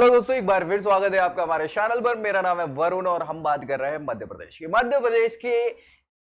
तो दोस्तों एक बार फिर स्वागत है आपका हमारे चैनल पर। मेरा नाम है वरुण और हम बात कर रहे हैं मध्य प्रदेश की। मध्य प्रदेश के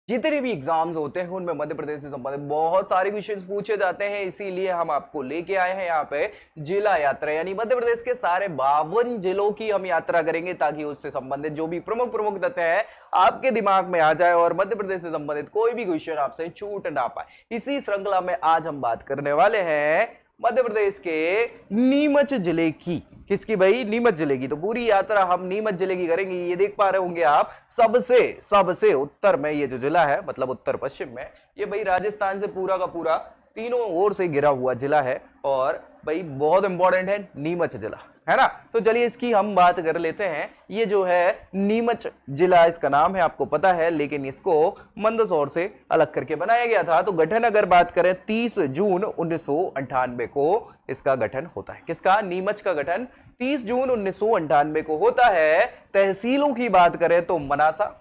जितने भी एग्जाम्स होते हैं उनमें मध्य प्रदेश से संबंधित बहुत सारे क्वेश्चंस पूछे जाते हैं, इसीलिए हम आपको लेके आए हैं यहाँ पे जिला यात्रा, यानी मध्य प्रदेश के सारे 52 जिलों की हम यात्रा करेंगे ताकि उससे संबंधित जो भी प्रमुख प्रमुख तथ्य है आपके दिमाग में आ जाए और मध्य प्रदेश से संबंधित कोई भी क्वेश्चन आपसे छूट ना पाए। इसी श्रृंखला में आज हम बात करने वाले हैं मध्य प्रदेश के नीमच जिले की। किसकी भाई? नीमच जिले की। तो पूरी यात्रा हम नीमच जिले की करेंगे। ये देख पा रहे होंगे आप, सबसे सबसे उत्तर में ये जो जिला है, मतलब उत्तर पश्चिम में, ये भाई राजस्थान से पूरा का पूरा तीनों ओर से घिरा हुआ जिला है और भाई बहुत इंपॉर्टेंट है नीमच जिला, है ना। तो चलिए इसकी हम बात कर लेते हैं। ये जो है नीमच जिला, इसका नाम है, आपको पता है, लेकिन इसको मंदसौर से अलग करके बनाया गया था। तो गठन अगर बात करें 30 जून 1998 को इसका गठन होता है। किसका? नीमच का गठन 30 जून 1998 को होता है। तहसीलों की बात करें तो मनासा,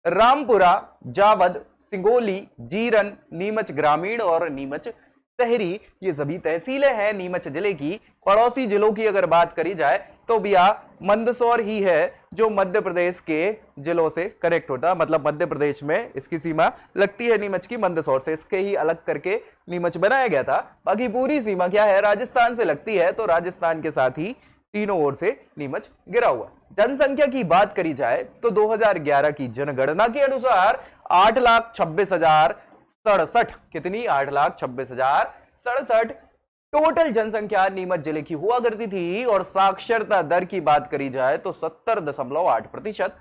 रामपुरा, जावद, सिंगोली, जीरन, नीमच ग्रामीण और नीमच शहरी, ये सभी तहसीलें हैं नीमच जिले की। पड़ोसी जिलों की अगर बात करी जाए तो भैया मंदसौर ही है जो मध्य प्रदेश के जिलों से कनेक्ट होता, मतलब मध्य प्रदेश में इसकी सीमा लगती है नीमच की मंदसौर से, इसके ही अलग करके नीमच बनाया गया था। बाकी पूरी सीमा क्या है? राजस्थान से लगती है, तो राजस्थान के साथ ही तीनों ओर से नीमच घिरा हुआ। जनसंख्या की बात करी जाए तो 2011 की जनगणना के अनुसार 8,26,067, कितनी? 8,26,067 टोटल जनसंख्या नीमच जिले की हुआ करती थी। और साक्षरता दर की बात करी जाए तो 70.8%,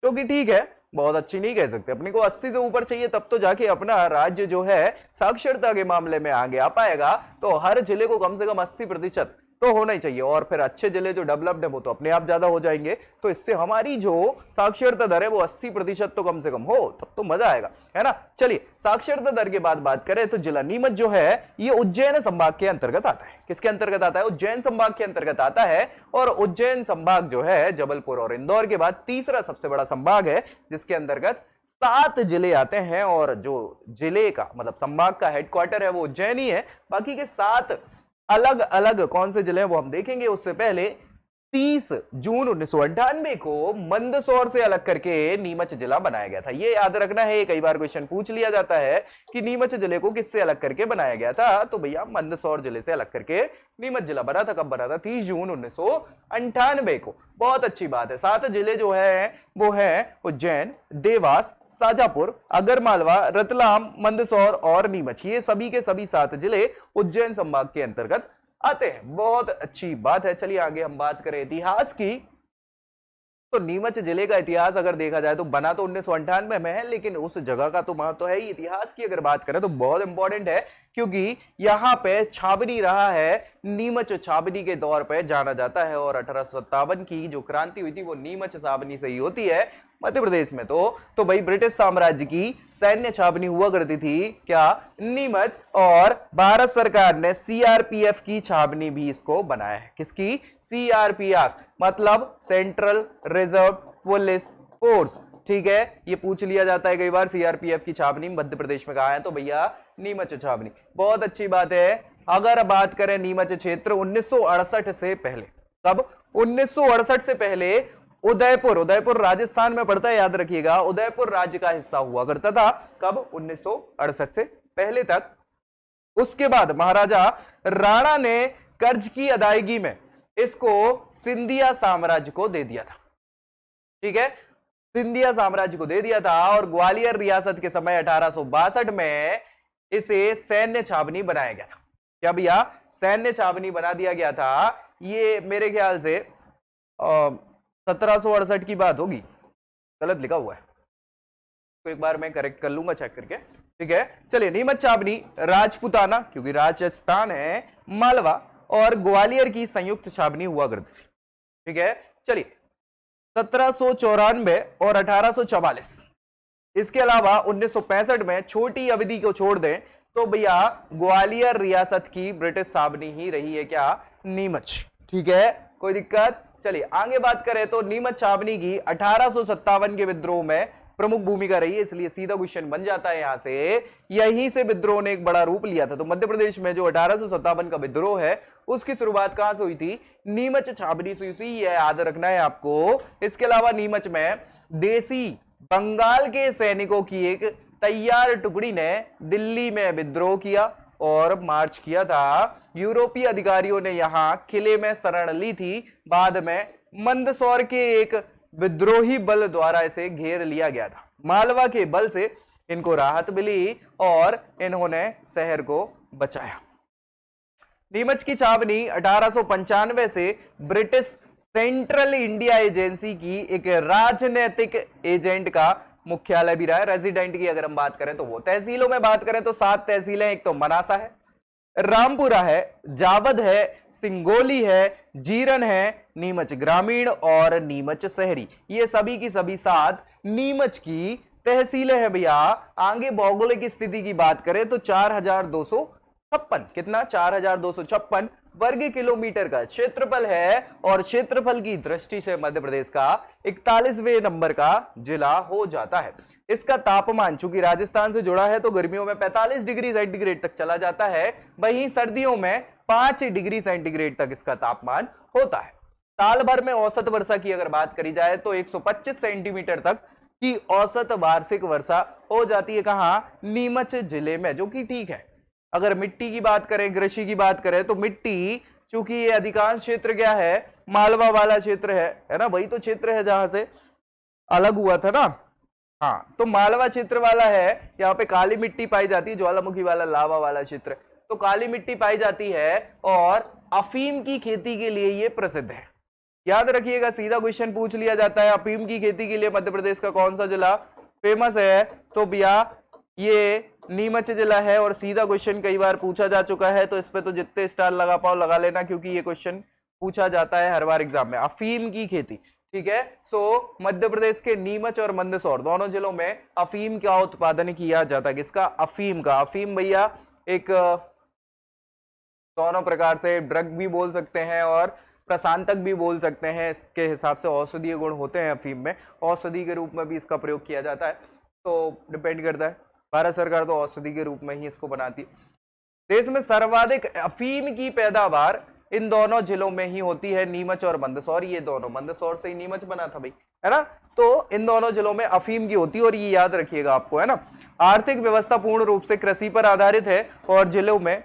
जो कि ठीक है, बहुत अच्छी नहीं कह सकते। अपने को 80 से ऊपर चाहिए, तब तो जाके अपना राज्य जो है साक्षरता के मामले में आगे आ पाएगा। तो हर जिले को कम से कम 80% तो होना ही चाहिए, और फिर अच्छे जिले जो डेवलप्ड है वो तो अपने आप ज्यादा हो जाएंगे। तो इससे हमारी जो साक्षरता दर है वो 80% तो कम से कम हो, तब तो मजा आएगा, है ना। चलिए साक्षरता दर के बाद बात करें तो जिला नीमच जो है ये उज्जैन संभाग के अंतर्गत आता है। किसके अंतर्गत आता है? उज्जैन संभाग के अंतर्गत आता है। और उज्जैन संभाग जो है जबलपुर और इंदौर के बाद तीसरा सबसे बड़ा संभाग है, जिसके अंतर्गत 7 जिले आते हैं। और जो जिले का मतलब संभाग का हेडक्वार्टर है वो उज्जैन ही है। बाकी के 7 अलग अलग कौन से जिले हैं वो हम देखेंगे। उससे पहले 30 जून 1998 को मंदसौर से अलग करके नीमच जिला बनाया गया था। ये याद रखना है, कई बार क्वेश्चन पूछ लिया जाता है कि नीमच जिले को किससे अलग करके बनाया गया था। तो भैया मंदसौर जिले से अलग करके नीमच जिला बना था। कब बना था? 30 जून 1998 को। बहुत अच्छी बात है। 7 जिले जो है वो है उज्जैन, देवास, शाजापुर, आगरमालवा, रतलाम, मंदसौर और नीमच। ये सभी के सभी 7 जिले उज्जैन संभाग के अंतर्गत आते हैं। बहुत अच्छी बात है। चलिए आगे हम बात करें इतिहास की। तो नीमच जिले का इतिहास अगर देखा जाए तो बना तो 1998 में है, लेकिन उस जगह का तो महत्व है ही। इतिहास की अगर बात करें तो बहुत इंपॉर्टेंट है, क्योंकि यहां पे छावनी रहा है। नीमच छावनी के तौर पे जाना जाता है। और 1857 की जो क्रांति हुई थी वो नीमच छावनी से ही होती है मध्य प्रदेश में। तो भाई ब्रिटिश साम्राज्य की सैन्य छावनी हुआ करती थी क्या? नीमच। और भारत सरकार ने सीआरपीएफ की छावनी भी इसको बनाया है। किसकी? सीआरपीएफ मतलब सेंट्रल रिजर्व पुलिस फोर्स। ठीक है, ये पूछ लिया जाता है कई बार, सीआरपीएफ की छावनी मध्य प्रदेश में कहा है, तो भैया नीमच छावनी। बहुत अच्छी बात है। अगर बात करें नीमच क्षेत्र 1968 से पहले, कब? 1968 से पहले उदयपुर, उदयपुर राजस्थान में पड़ता है, याद रखिएगा, उदयपुर राज्य का हिस्सा हुआ करता था। कब? 1968 से पहले तक। उसके बाद महाराजा राणा ने कर्ज की अदायगी में इसको सिंधिया साम्राज्य को दे दिया था। ठीक है, सिंधिया साम्राज्य को दे दिया था। और ग्वालियर रियासत के समय 1862 में इसे सैन्य छावनी बनाया गया था। क्या भैया? सैन्य छावनी बना दिया गया था। ये मेरे ख्याल से 1768 की बात होगी, गलत लिखा हुआ है तो एक बार मैं करेक्ट कर लूंगा चेक करके। ठीक है, चलिए नीमच छावनी राजपुताना, क्योंकि राजस्थान है, मालवा और ग्वालियर की संयुक्त छावनी हुआ करती थी। ठीक है, चलिए 1794 और 1844, इसके अलावा 1965 में छोटी अवधि को छोड़ दें तो भैया ग्वालियर रियासत की ब्रिटिश छावनी ही रही है क्या? नीमच। ठीक है, कोई दिक्कत? चलिए आगे बात करें तो नीमच छावनी की 1857 के विद्रोह में प्रमुख भूमिका रही है, इसलिए सीधा क्वेश्चन बन जाता है यहां से। यहीं से विद्रोह ने एक बड़ा रूप लिया था। तो मध्य प्रदेश में जो 1857 का विद्रोह है उसकी शुरुआत कहां से हुई थी? नीमच छावनी से हुई थी, यह याद रखना है आपको। इसके अलावा नीमच में देसी बंगाल के सैनिकों की एक तैयार टुकड़ी ने दिल्ली में विद्रोह किया और मार्च किया था। यूरोपीय अधिकारियों ने यहां किले में शरण ली थी। बाद में मंदसौर के एक विद्रोही बल द्वारा इसे घेर लिया गया था। मालवा के बल से इनको राहत मिली और इन्होंने शहर को बचाया। नीमच की छावनी 1895 से ब्रिटिश सेंट्रल इंडिया एजेंसी की एक राजनीतिक एजेंट का मुख्यालय भी रहा है। रेजिडेंट की अगर हम बात करें तो वो तहसीलों में बात करें तो 7 तहसीलें, एक तो मनासा है, रामपुरा है, जावद है, सिंगोली है, जीरन है, नीमच ग्रामीण और नीमच शहरी। ये सभी की सभी 7 नीमच की तहसीलें हैं भैया। आगे भौगोलिक स्थिति की बात करें तो 4256, कितना? 4256 वर्ग किलोमीटर का क्षेत्रफल है और क्षेत्रफल की दृष्टि से मध्य प्रदेश का 41वें नंबर का जिला हो जाता है। इसका तापमान चूंकि राजस्थान से जुड़ा है तो गर्मियों में 45 डिग्री सेंटीग्रेड तक चला जाता है, वहीं सर्दियों में 5 डिग्री सेंटीग्रेड तक इसका तापमान होता है। साल भर में औसत वर्षा की अगर बात करी जाए तो 125 सेंटीमीटर तक की औसत वार्षिक वर्षा हो जाती है। कहां? नीमच जिले में, जो कि ठीक है। अगर मिट्टी की बात करें, कृषि की बात करें तो मिट्टी, चूंकि ये अधिकांश क्षेत्र क्या है? मालवा वाला क्षेत्र है ना, वही तो क्षेत्र है जहां से अलग हुआ था ना। हाँ, तो मालवा क्षेत्र वाला है, यहाँ पे काली मिट्टी पाई जाती है, ज्वालामुखी वाला लावा वाला क्षेत्र, तो काली मिट्टी पाई जाती है और अफीम की खेती के लिए ये प्रसिद्ध है। याद रखिएगा, सीधा क्वेश्चन पूछ लिया जाता है, अफीम की खेती के लिए मध्य प्रदेश का कौन सा जिला फेमस है? तो भैया ये नीमच जिला है। और सीधा क्वेश्चन कई बार पूछा जा चुका है, तो इस पे तो जितने स्टार लगा पाओ लगा लेना, क्योंकि ये क्वेश्चन पूछा जाता है हर बार एग्जाम में। अफीम की खेती, ठीक है। सो मध्य प्रदेश के नीमच और मंदसौर दोनों जिलों में अफीम का उत्पादन किया जाता है। किसका? अफीम का। अफीम भैया एक दोनों प्रकार से ड्रग भी बोल सकते हैं और प्रशांतक भी बोल सकते हैं। इसके हिसाब से औषधीय गुण होते हैं अफीम में, औषधि के रूप में भी इसका प्रयोग किया जाता है। तो डिपेंड करता है, भारत सरकार तो औषधि के रूप में ही इसको बनाती है। देश में सर्वाधिक अफीम की पैदावार इन दोनों जिलों में ही होती है, नीमच और मंदसौर। ये दोनों, मंदसौर से ही नीमच बना था भाई, है ना। तो इन दोनों जिलों में अफीम की होती है और ये याद रखिएगा आपको, है ना। आर्थिक व्यवस्था पूर्ण रूप से कृषि पर आधारित है और जिलों में,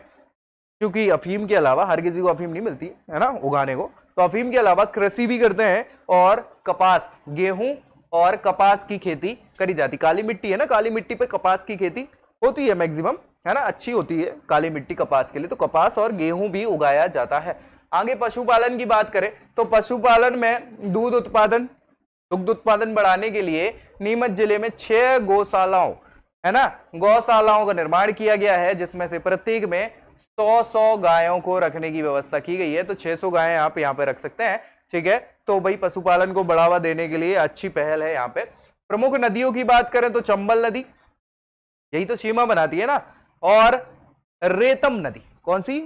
क्योंकि अफीम के अलावा हर किसी को अफीम नहीं मिलती है ना उगाने को, तो अफीम के अलावा कृषि भी करते हैं और कपास, गेहूं और कपास की खेती करी जाती। काली मिट्टी है ना, काली मिट्टी पे कपास की खेती होती है मैक्सिमम, है ना, अच्छी होती है काली मिट्टी कपास के लिए, तो कपास और गेहूं भी उगाया जाता है। आगे पशुपालन की बात करें तो पशुपालन में दुग्ध उत्पादन बढ़ाने के लिए नीमच जिले में 6 गौशालाओं, है ना, गौशालाओं का निर्माण किया गया है, जिसमें से प्रत्येक में 100 गायों को रखने की व्यवस्था की गई है। तो 600 गायें आप यहाँ पे रख सकते हैं, ठीक है। तो भाई पशुपालन को बढ़ावा देने के लिए अच्छी पहल है यहाँ पे। प्रमुख नदियों की बात करें तो चंबल नदी, यही तो सीमा बनाती है ना, और रेतम नदी। कौन सी?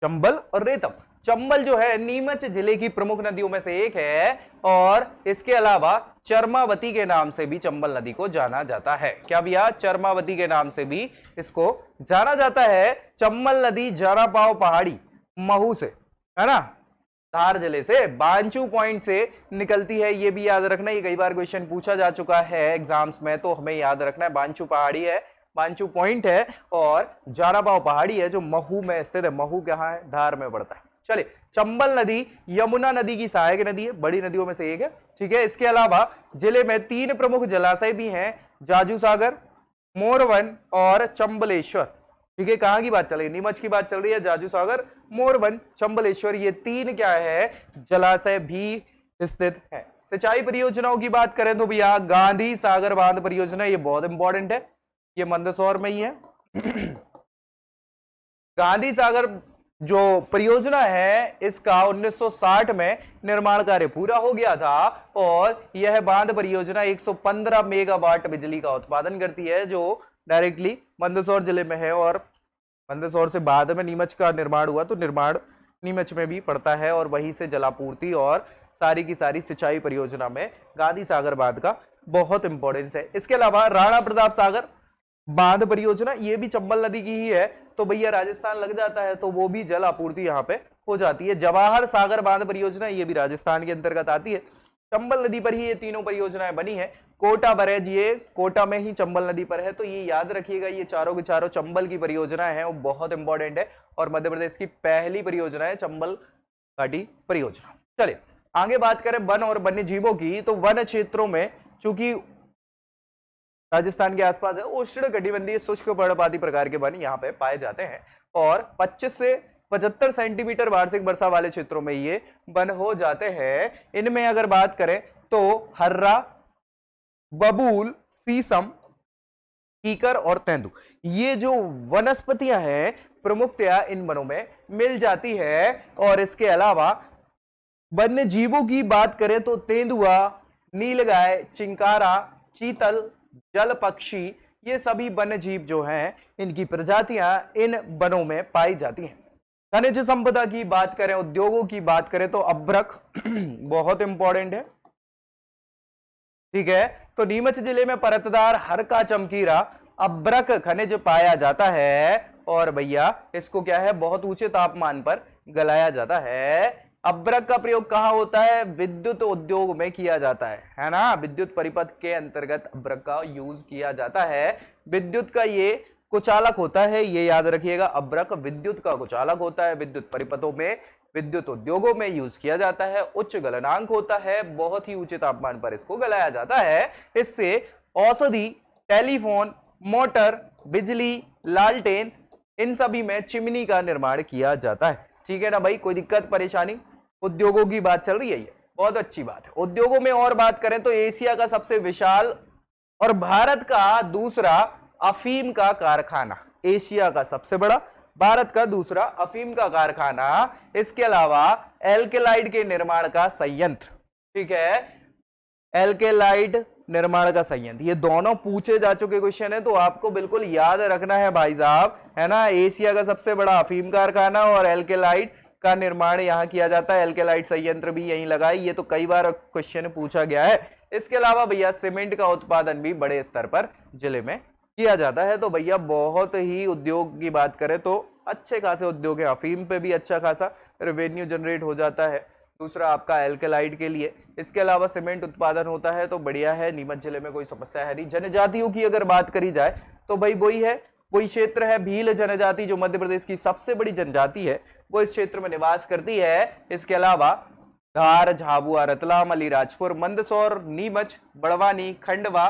चंबल और रेतम। चंबल जो है नीमच जिले की प्रमुख नदियों में से एक है और इसके अलावा चरमावती के नाम से भी चंबल नदी को जाना जाता है। क्या भैया? चरमावती के नाम से भी इसको जाना जाता है। चंबल नदी जारापाव पहाड़ी महू से, है ना, धार जिले से बांचू पॉइंट से निकलती है। ये भी याद रखना, ये कई बार क्वेश्चन पूछा जा चुका है एग्जाम्स में, तो हमें याद रखना है बांचू पहाड़ी है, बांचू पॉइंट है और जारापाव पहाड़ी है जो महू में स्थित है। महू कहाँ है? धार में पड़ता है। चलिए, चंबल नदी यमुना नदी की सहायक नदी है, बड़ी नदियों में से एक है, ठीक है। इसके अलावा जिले में 3 प्रमुख जलाशय भी हैं, जाजू सागर, मोरवन और चंबलेश्वर, ठीक है। कहां की बात चल रही है? नीमच की बात चल रही है। जाजू सागर, मोरवन, चंबलेश्वर, ये 3 क्या है? जलाशय भी स्थित है। सिंचाई परियोजनाओं की बात करें तो भैया गांधी सागर बांध परियोजना, ये बहुत इंपॉर्टेंट है, ये मंदसौर में ही है। गांधी सागर जो परियोजना है इसका 1960 में निर्माण कार्य पूरा हो गया था और यह बांध परियोजना 115 मेगावाट बिजली का उत्पादन करती है, जो डायरेक्टली मंदसौर जिले में है। और मंदसौर से बाद में नीमच का निर्माण हुआ, तो निर्माण नीमच में भी पड़ता है और वहीं से जलापूर्ति और सारी की सारी सिंचाई परियोजना में गांधी सागर बांध का बहुत इंपॉर्टेंस है। इसके अलावा राणा प्रताप सागर बांध परियोजना, ये भी चंबल नदी की ही है, तो भैया राजस्थान लग जाता है, तो वो भी जल आपूर्ति यहाँ पे हो जाती है। जवाहर सागर बांध परियोजना, ये भी राजस्थान के अंतर्गत आती है, चंबल नदी पर ही ये तीनों परियोजनाएं बनी है। कोटा बैरेज, ये कोटा में ही चंबल नदी पर है, तो ये याद रखिएगा, ये चारों के चारों चंबल की परियोजनाएं हैं, वो बहुत इंपॉर्टेंट है और मध्य प्रदेश की पहली परियोजना है चंबल घाटी परियोजना। चलिए आगे बात करें वन और वन्य जीवों की, तो वन क्षेत्रों में चूंकि राजस्थान के आसपास है, उष्ण कटिबंधीय शुष्क पर्णपाती प्रकार के वन यहाँ पे पाए जाते हैं और 25 से 75 सेंटीमीटर वार्षिक वर्षा वाले क्षेत्रों में ये वन हो जाते हैं। इनमें अगर बात करें तो हर्रा, बबूल, शीशम, कीकर और तेंदु, ये जो वनस्पतियां हैं प्रमुखतया इन वनों में मिल जाती है। और इसके अलावा वन्य जीवों की बात करें तो तेंदुआ, नीलगाय, चिंकारा, चीतल, जल पक्षी, ये सभी वन्य जीव जो हैं इनकी प्रजातियां इन वनों में पाई जाती हैं। खनिज संपदा की बात करें, उद्योगों की बात करें तो अभ्रक बहुत इंपॉर्टेंट है, ठीक है। तो नीमच जिले में परतदार हरका चमकीरा अभ्रक खनिज पाया जाता है और भैया इसको क्या है, बहुत ऊंचे तापमान पर गलाया जाता है। अभ्रक का प्रयोग कहां होता है, विद्युत उद्योग में किया जाता है ना, विद्युत परिपथ के अंतर्गत अभ्रक का यूज किया जाता है। विद्युत का ये कुचालक होता है, ये याद रखिएगा, अभ्रक विद्युत का कुचालक होता है, विद्युत परिपथों में, विद्युत उद्योगों में यूज किया जाता है। उच्च गलनांक होता है, बहुत ही ऊंचे तापमान पर इसको गलाया जाता है। इससे औषधि, टेलीफोन, मोटर, बिजली, लालटेन, इन सभी में चिमनी का निर्माण किया जाता है, ठीक है ना भाई। कोई दिक्कत परेशानी? उद्योगों की बात चल रही है, ये बहुत अच्छी बात है। उद्योगों में और बात करें तो एशिया का सबसे विशाल और भारत का दूसरा अफीम का कारखाना, एशिया का सबसे बड़ा, भारत का दूसरा अफीम का कारखाना। इसके अलावा एल्केलाइड के निर्माण का संयंत्र, ठीक है, एल्केलाइड निर्माण का संयंत्र, ये दोनों पूछे जा चुके क्वेश्चन है, तो आपको बिल्कुल याद रखना है भाई साहब, है ना। एशिया का सबसे बड़ा अफीम कारखाना और एल्केलाइड का निर्माण यहाँ किया जाता है, एल्केलाइड संयंत्र भी यहीं लगा है, ये तो कई बार क्वेश्चन पूछा गया है। इसके अलावा भैया सीमेंट का उत्पादन भी बड़े स्तर पर जिले में किया जाता है। तो भैया बहुत ही उद्योग की बात करें तो अच्छे खासे उद्योग है, अफीम पे भी अच्छा खासा रेवेन्यू जनरेट हो जाता है, दूसरा आपका एल्केलाइड के लिए। इसके अलावा सीमेंट उत्पादन होता है, तो बढ़िया है, नीमच जिले में कोई समस्या है नहीं। जनजातियों की अगर बात करी जाए तो भाई वही है, कोई क्षेत्र है भील जनजाति, जो मध्य प्रदेश की सबसे बड़ी जनजाति है, वो इस क्षेत्र में निवास करती है। इसके अलावा धार, झाबुआ, रतलाम, अलीराजपुर, मंदसौर, नीमच, बड़वानी, खंडवा,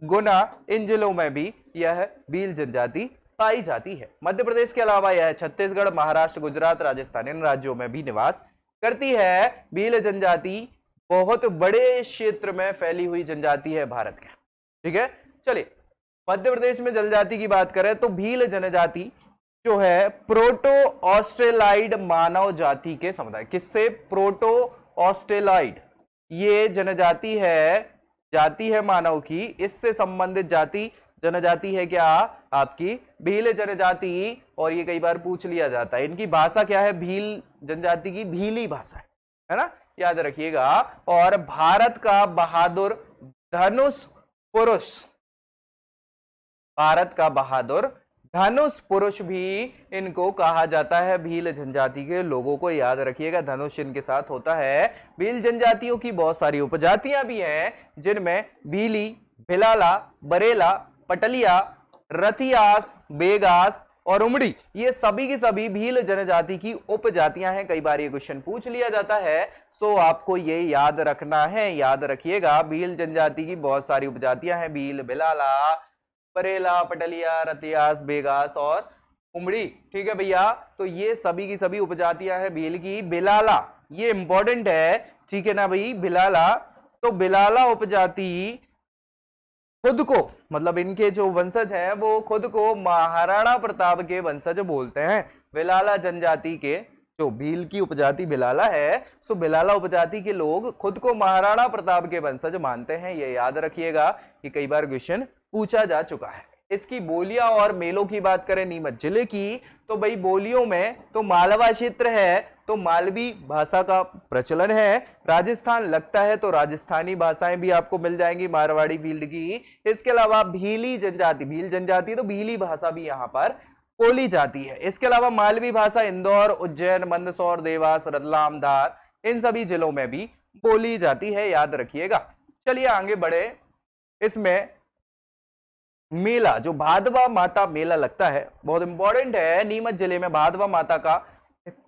गुना, इन जिलों में भी यह भील जनजाति पाई जाती है। मध्य प्रदेश के अलावा यह छत्तीसगढ़, महाराष्ट्र, गुजरात, राजस्थान, इन राज्यों में भी निवास करती है। भील जनजाति बहुत बड़े क्षेत्र में फैली हुई जनजाति है भारत के, ठीक है। चलिए मध्य प्रदेश में जनजाति की बात करें तो भील जनजाति जो है प्रोटो ऑस्ट्रेलाइड मानव जाति के समुदाय, किससे, प्रोटो ऑस्ट्रेलाइड, ये जनजाति है, जाति है मानव की, इससे संबंधित जाति जनजाति है क्या, आपकी भील जनजाति। और ये कई बार पूछ लिया जाता है, इनकी भाषा क्या है, भील जनजाति की भीली भाषा है ना, याद रखिएगा। और भारत का बहादुर धनुष पुरुष, भारत का बहादुर धनुष पुरुष भी इनको कहा जाता है, भील जनजाति के लोगों को याद रखिएगा, धनुष इनके साथ होता है। भील जनजातियों की बहुत सारी उपजातियां भी हैं, जिनमें भीली, भिलाला, बरेला, पटलिया, रतियास, बेगास और उमड़ी, ये सभी की सभी भील जनजाति की उपजातियां हैं। कई बार ये क्वेश्चन पूछ लिया जाता है, सो आपको ये याद रखना है, याद रखिएगा, भील जनजाति की बहुत सारी उपजातियां हैं, भील, भिलाला, बरेला, पटलिया, रतियास, बेगास और उमड़ी, ठीक है भैया। तो ये सभी की सभी उपजातियां हैं भील की। भिलाला, ये इंपॉर्टेंट है, ठीक है ना भाई, भिलाला, तो भिलाला उपजाति खुद को, मतलब इनके जो वंशज हैं वो खुद को महाराणा प्रताप के वंशज बोलते हैं। भिलाला जनजाति के जो भील की उपजाति भिलाला है, सो भिलाला उपजाति के लोग खुद को महाराणा प्रताप के वंशज मानते हैं, ये याद रखिएगा, कि कई बार क्वेश्चन पूछा जा चुका है। इसकी बोलियां और मेलों की बात करें नीमच जिले की, तो भाई बोलियों में तो मालवा क्षेत्र है तो मालवी भाषा का प्रचलन है। राजस्थान लगता है तो राजस्थानी भाषाएं भी आपको मिल जाएंगी मारवाड़ी फील्ड की। इसके अलावा भील जनजाति तो भीली भाषा भी यहाँ पर बोली जाती है। इसके अलावा मालवी भाषा इंदौर, उज्जैन, मंदसौर, देवास, रतलाम, धार इन सभी जिलों में भी बोली जाती है, याद रखिएगा। चलिए आगे बढ़े। इसमें मेला जो भादवा माता मेला लगता है बहुत इंपॉर्टेंट है। नीमच जिले में भादवा माता का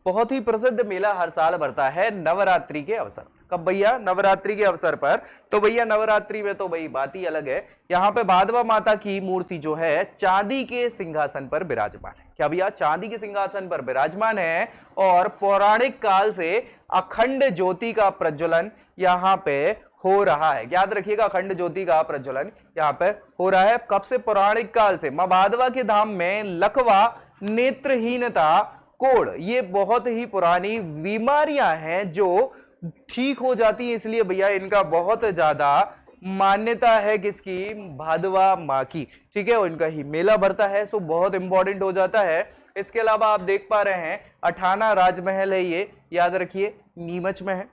बहुत ही प्रसिद्ध मेला हर साल भरता है नवरात्रि के अवसर। कब भैया? नवरात्रि के अवसर पर। तो भैया नवरात्रि में तो भाई बात ही अलग है। यहाँ पे भादवा माता की मूर्ति जो है चांदी के सिंहासन पर विराजमान है। क्या भैया? चांदी के सिंहासन पर विराजमान है और पौराणिक काल से अखंड ज्योति का प्रज्वलन यहाँ पे हो रहा है। याद रखिएगा, अखंड ज्योति का प्रज्वलन यहाँ पे हो रहा है। कब से? पौराणिक काल से। मां भादवा के धाम में लकवा, नेत्रहीनता, कोढ़ ये बहुत ही पुरानी बीमारियां हैं जो ठीक हो जाती है, इसलिए भैया इनका बहुत ज्यादा मान्यता है। किसकी? भादवा माँ की। ठीक है, इनका ही मेला भरता है, सो बहुत इंपॉर्टेंट हो जाता है। इसके अलावा आप देख पा रहे हैं अठाना राजमहल है, ये याद रखिए नीमच में है।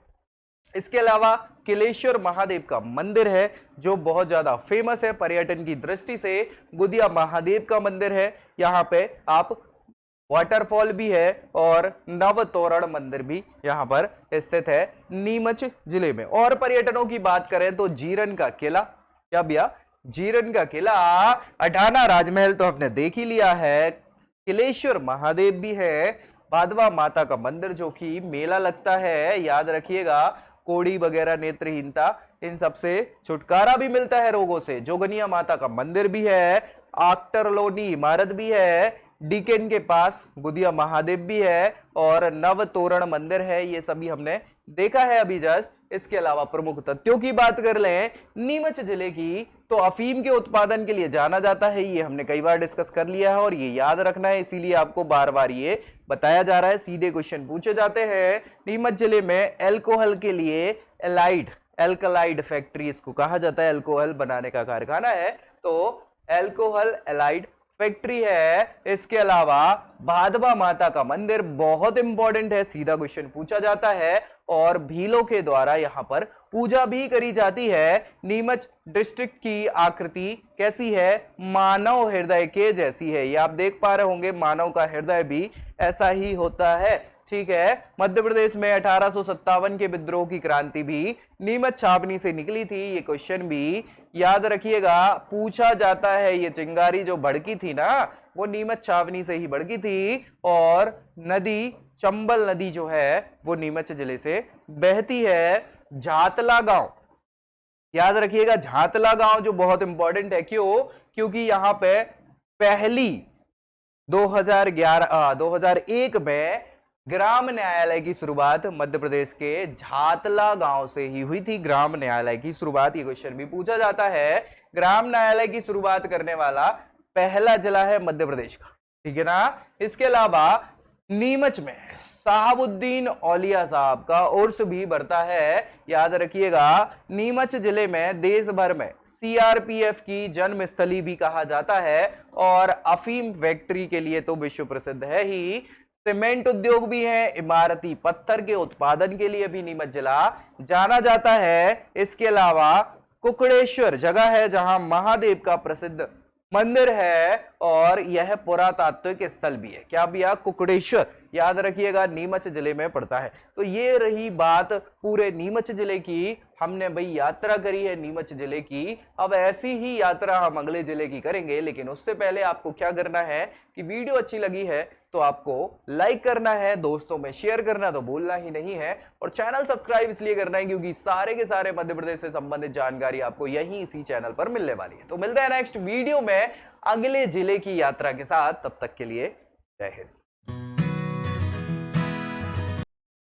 इसके अलावा किलेश्वर महादेव का मंदिर है जो बहुत ज्यादा फेमस है पर्यटन की दृष्टि से। गुदिया महादेव का मंदिर है, यहाँ पे आप वाटरफॉल भी है और नवतोरण मंदिर भी यहाँ पर स्थित है नीमच जिले में। और पर्यटनों की बात करें तो जीरन का किला। क्या भैया? जीरन का किला, अठाना राजमहल तो आपने देख ही लिया है, किलेश्वर महादेव भी है, भादवा माता का मंदिर जो कि मेला लगता है, याद रखिएगा। कोड़ी वगैरह, नेत्रहीनता, इन सबसे छुटकारा भी मिलता है रोगों से। जोगनिया माता का मंदिर भी है, आक्टरलोनी इमारत भी है, डीकेन के पास गुदिया महादेव भी है और नवतोरण मंदिर है। ये सभी हमने देखा है अभी जस्ट। इसके अलावा प्रमुख तथ्यों की बात कर लें नीमच जिले की, तो अफीम के उत्पादन के लिए जाना जाता है। ये हमने कई बार डिस्कस कर लिया है और ये याद रखना है, इसीलिए आपको बार बार ये बताया जा रहा है। सीधे क्वेश्चन पूछे जाते हैं। नीमच जिले में एल्कोहल के लिए एल्कलाइड फैक्ट्री इसको कहा जाता है, एल्कोहल बनाने का कारखाना है, तो एल्कोहल एलाइड फैक्ट्री है। इसके अलावा भादवा माता का मंदिर बहुत इंपॉर्टेंट है, सीधा क्वेश्चन पूछा जाता है और भीलों के द्वारा यहां पर पूजा भी करी जाती है। नीमच डिस्ट्रिक्ट की आकृति कैसी है? मानव हृदय के जैसी है। ये आप देख पा रहे होंगे, मानव का हृदय भी ऐसा ही होता है। ठीक है, मध्य प्रदेश में 1857 के विद्रोह की क्रांति भी नीमच छावनी से निकली थी। ये क्वेश्चन भी याद रखिएगा, पूछा जाता है। ये चिंगारी जो भड़की थी ना, वो नीमच छावनी से ही भड़की थी और नदी चंबल नदी जो है वो नीमच जिले से बहती है। झातला गांव, याद रखिएगा, झातला गांव जो बहुत इंपॉर्टेंट है। क्यों? क्योंकि यहां पे पहली 2001 में ग्राम न्यायालय की शुरुआत मध्य प्रदेश के झातला गांव से ही हुई थी। ग्राम न्यायालय की शुरुआत, ये क्वेश्चन भी पूछा जाता है। ग्राम न्यायालय की शुरुआत करने वाला पहला जिला है मध्य प्रदेश का। ठीक है ना। इसके अलावा नीमच में साहबुद्दीन औलिया साहब का उर्स भी बढ़ता है, याद रखिएगा। नीमच जिले में देश भर में सीआरपीएफ की जन्मस्थली भी कहा जाता है और अफीम फैक्ट्री के लिए तो विश्व प्रसिद्ध है ही। सीमेंट उद्योग भी है, इमारती पत्थर के उत्पादन के लिए भी नीमच जिला जाना जाता है। इसके अलावा कुकड़ेश्वर जगह है जहां महादेव का प्रसिद्ध मंदिर है और यह पुरातात्विक स्थल भी है। क्या भैया? कुकड़ेश्वर, याद रखिएगा, नीमच जिले में पड़ता है। तो ये रही बात पूरे नीमच जिले की। हमने भाई यात्रा करी है नीमच जिले की, अब ऐसी ही यात्रा हम अगले जिले की करेंगे। लेकिन उससे पहले आपको क्या करना है कि वीडियो अच्छी लगी है तो आपको लाइक करना है, दोस्तों में शेयर करना तो भूलना ही नहीं है, और चैनल सब्सक्राइब इसलिए करना है क्योंकि सारे के सारे मध्य प्रदेश से संबंधित जानकारी आपको यही इसी चैनल पर मिलने वाली है। तो मिलते हैं नेक्स्ट वीडियो में अगले जिले की यात्रा के साथ, तब तक के लिए जय हिंद।